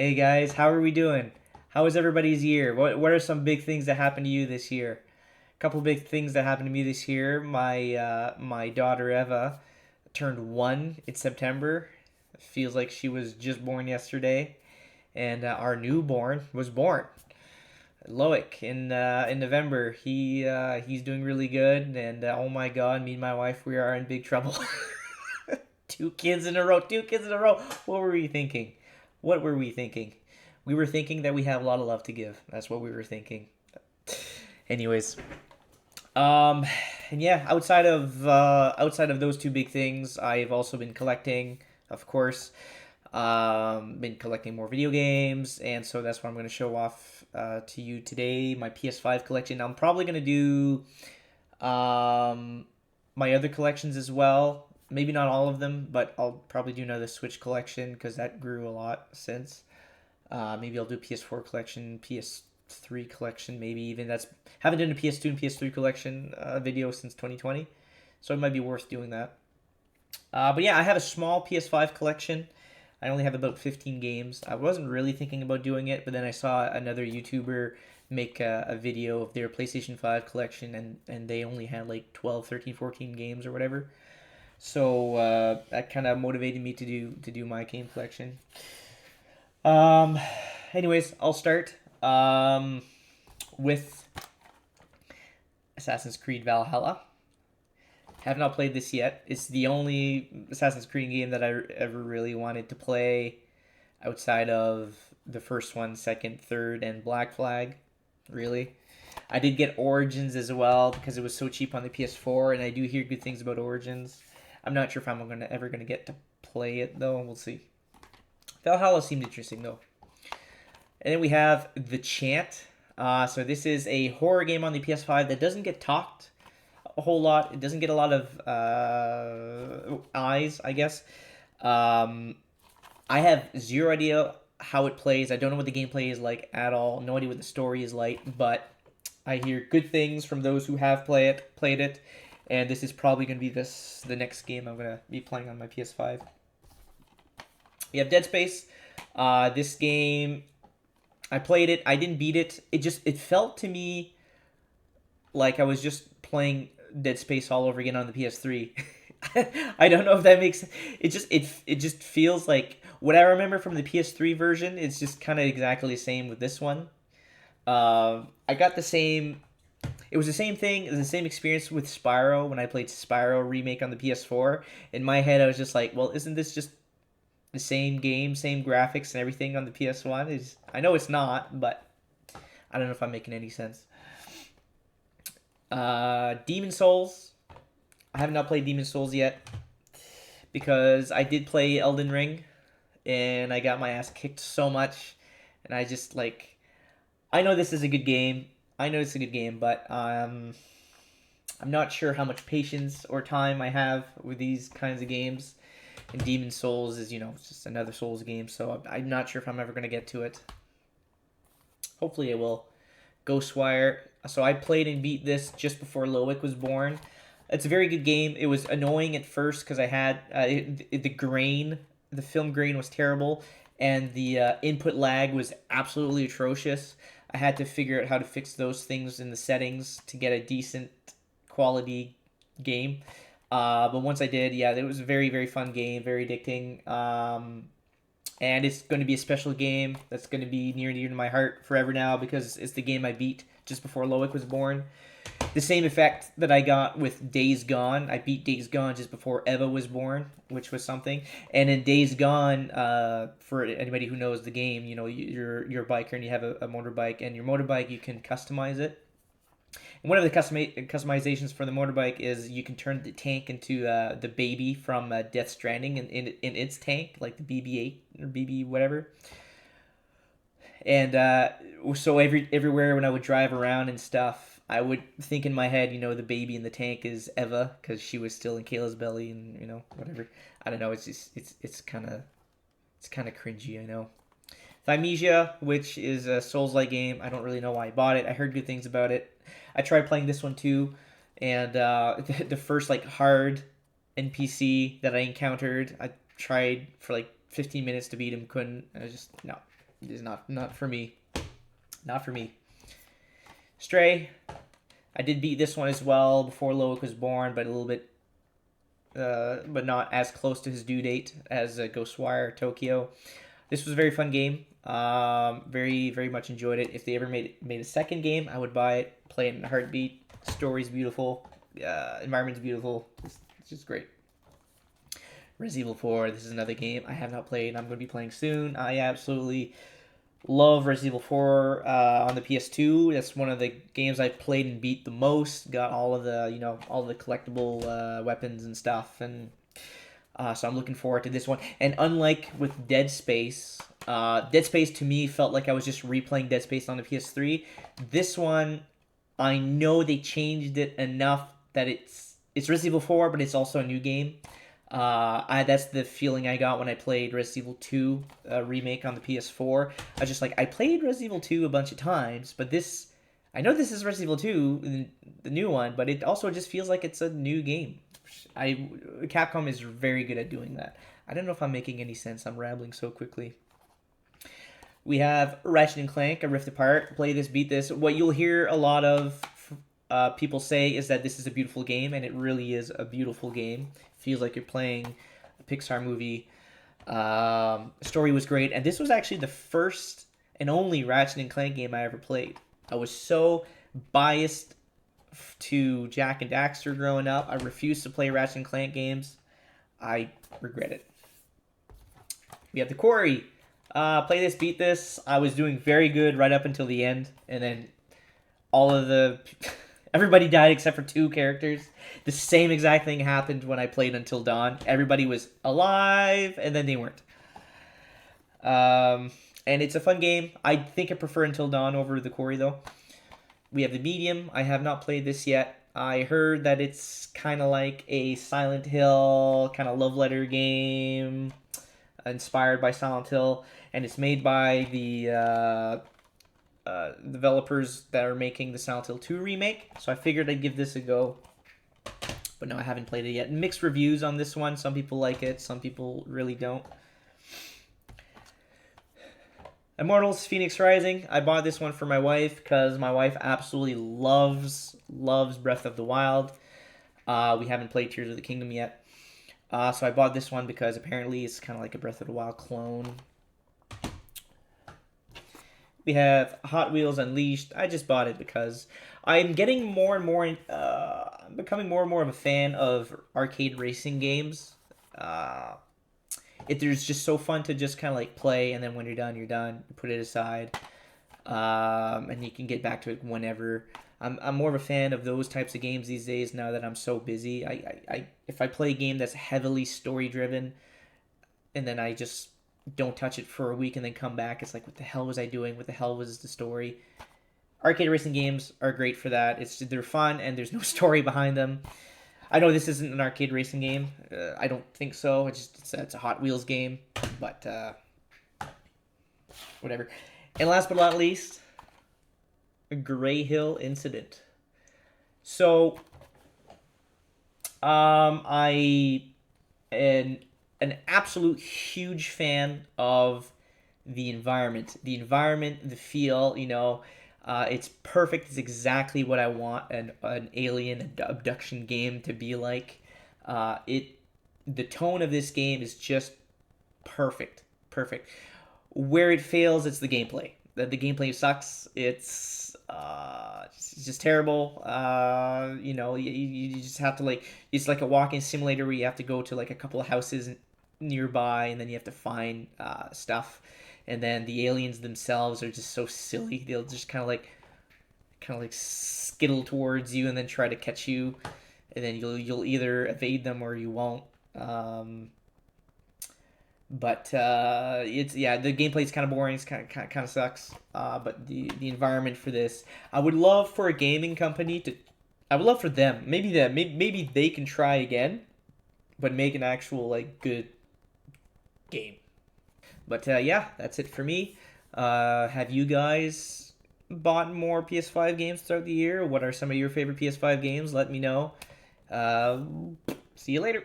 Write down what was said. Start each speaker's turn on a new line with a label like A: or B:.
A: Hey guys, how are we doing? How was everybody's year? What are some big things that happened to you this year? A couple big things that happened to me this year. My daughter Eva turned 1 in September. It feels like she was just born yesterday, and our newborn was born. Loic in November. He's doing really good, and oh my God, me and my wife, we are in big trouble. Two kids in a row. Two kids in a row. What were we thinking? What were we thinking? We were thinking that we have a lot of love to give. That's what we were thinking. Anyways, um, and yeah, outside of those two big things, I've also been collecting, of course. Been collecting more video games, and so that's what I'm going to show off to you today. My PS5 collection. I'm probably going to do my other collections as well. Maybe not all of them, but I'll probably do another Switch collection because that grew a lot since. Maybe I'll do PS4 collection, PS3 collection, maybe even that's haven't done a PS2 and PS3 collection video since 2020, so it might be worth doing that. But yeah, I have a small PS5 collection. I only have about 15 games. I wasn't really thinking about doing it, but then I saw another YouTuber make a video of their PlayStation 5 collection, and they only had like 12, 13, 14 games or whatever. So that kind of motivated me to do my game collection. Um, anyways, I'll start with Assassin's Creed Valhalla. Have not played this yet. It's the only Assassin's Creed game that I ever really wanted to play outside of the first one, second, third, and Black Flag. Really, I did get Origins as well because it was so cheap on the PS4, and I do hear good things about Origins. I'm not sure if I'm ever gonna get to play it though. We'll see. Valhalla seemed interesting though. And then we have the Chant. So this is a horror game on the PS5 that doesn't get talked a whole lot. It doesn't get a lot of eyes, I guess. Um, I have zero idea how it plays. I don't know what the gameplay is like at all. No idea what the story is like, but I hear good things from those who have played it, and this is probably going to be the next game I'm going to be playing on my PS5. We have Dead Space. This game, I played it. I didn't beat it. It felt to me like I was just playing Dead Space all over again on the PS3. I don't know if that makes it just feels like what I remember from the PS3 version. It's just kind of exactly the same with this one. I got the same. It was the same thing. It was the same experience with Spyro when I played Spyro remake on the PS4. In my head, I was just like, well, isn't this just the same game, same graphics and everything on the PS1? Is I know it's not, but I don't know if I'm making any sense. Demon Souls. I have not played Demon Souls yet because I did play Elden Ring and I got my ass kicked so much, and I just like I know this is a good game. I know it's a good game, but I'm not sure how much patience or time I have with these kinds of games. And Demon Souls is, it's just another Souls game, so I'm not sure if I'm ever going to get to it. Hopefully I will. Ghostwire. So I played and beat this just before Loic was born. It's a very good game. It was annoying at first because I had the grain, the film grain was terrible, and the input lag was absolutely atrocious. I had to figure out how to fix those things in the settings to get a decent quality game. But once I did, yeah, it was a very, very fun game, very addicting. And it's going to be a special game that's going to be near and dear to my heart forever now because it's the game I beat just before Loic was born. The same effect that I got with Days Gone. I beat Days Gone just before Eva was born, which was something. And in Days Gone, for anybody who knows the game, you're a biker and you have a motorbike, and your motorbike, you can customize it. And one of the customizations for the motorbike is you can turn the tank into the baby from Death Stranding in its tank, like the BB-8 or BB whatever. And so everywhere when I would drive around and stuff, I would think in my head, the baby in the tank is Eva because she was still in Kayla's belly, and whatever. I don't know. It's just it's kind of cringy. I know. Thymesia, which is a Souls-like game. I don't really know why I bought it. I heard good things about it. I tried playing this one too, and the first like hard NPC that I encountered, I tried for like 15 minutes to beat him, couldn't. I was just no. It is not for me. Not for me. Stray. I did beat this one as well before Loic was born, but a little bit, but not as close to his due date as Ghostwire Tokyo. This was a very fun game. Very much enjoyed it. If they ever made a second game, I would buy it. Play it in a heartbeat. Story's beautiful. Environment's beautiful. It's just great. Resident Evil 4. This is another game I have not played. I'm going to be playing soon. I absolutely love Resident Evil 4 on the PS2. That's one of the games I played and beat the most. Got all of the all the collectible weapons and stuff, and so I'm looking forward to this one. And unlike with Dead Space, Dead Space to me felt like I was just replaying Dead Space on the PS3. This one, I know they changed it enough that it's Resident Evil 4, but it's also a new game. That's the feeling I got when I played Resident Evil 2 remake on the PS4. I was just like, I played Resident Evil 2 a bunch of times, but this, I know this is Resident Evil 2, the new one, but it also just feels like it's a new game. Capcom is very good at doing that. I don't know if I'm making any sense. I'm rambling so quickly. We have Ratchet and Clank, A Rift Apart. Play this, beat this. What you'll hear a lot of people say is that this is a beautiful game, and it really is a beautiful game. Feels like you're playing a Pixar movie. The story was great, and this was actually the first and only Ratchet and Clank game I ever played. I was so biased to Jak and Daxter growing up. I refused to play Ratchet and Clank games. I regret it. We have The Quarry. Play this, beat this. I was doing very good right up until the end, and then all of the... everybody died except for 2 characters. The same exact thing happened when I played Until Dawn. Everybody was alive, and then they weren't. And it's a fun game. I think I prefer Until Dawn over The Quarry, though. We have The Medium. I have not played this yet. I heard that it's kind of like a Silent Hill kind of love letter game inspired by Silent Hill, and it's made by the developers that are making the Silent Hill 2 remake, so I figured I'd give this a go. But no, I haven't played it yet. Mixed reviews on this one. Some people like it, some people really don't. Immortals Phoenix Rising. I bought this one for my wife because my wife absolutely loves Breath of the Wild. We haven't played Tears of the Kingdom yet. So I bought this one because apparently it's kind of like a Breath of the Wild clone. We have Hot Wheels Unleashed. I just bought it because I'm getting more and more, I'm becoming more and more of a fan of arcade racing games. There's just so fun to just kind of like play, and then when you're done, you put it aside, and you can get back to it whenever. I'm more of a fan of those types of games these days now that I'm so busy. If I play a game that's heavily story driven, and then I just don't touch it for a week and then come back, it's like, what the hell was I doing? What the hell was the story? Arcade racing games are great for that. They're fun and there's no story behind them. I know this isn't an arcade racing game. I don't think so. It's a Hot Wheels game, but whatever. And last but not least, Grey Hill Incident. So, I am an absolute huge fan of the environment. The environment, the feel, it's perfect. It's exactly what I want an alien abduction game to be like. The tone of this game is just perfect. Perfect. Where it fails, it's the gameplay. The gameplay sucks. It's just terrible. You just have to it's like a walking simulator where you have to go to like a couple of houses nearby, and then you have to find stuff. And then the aliens themselves are just so silly. They'll just kind of like skittle towards you and then try to catch you, and then you'll either evade them or you won't. But the gameplay's kind of boring. It's kind of sucks. But the environment for this, I would love for a gaming company I would love for them. Maybe they can try again, but make an actual good game. But that's it for me. Have you guys bought more PS5 games throughout the year? What are some of your favorite PS5 games? Let me know. See you later.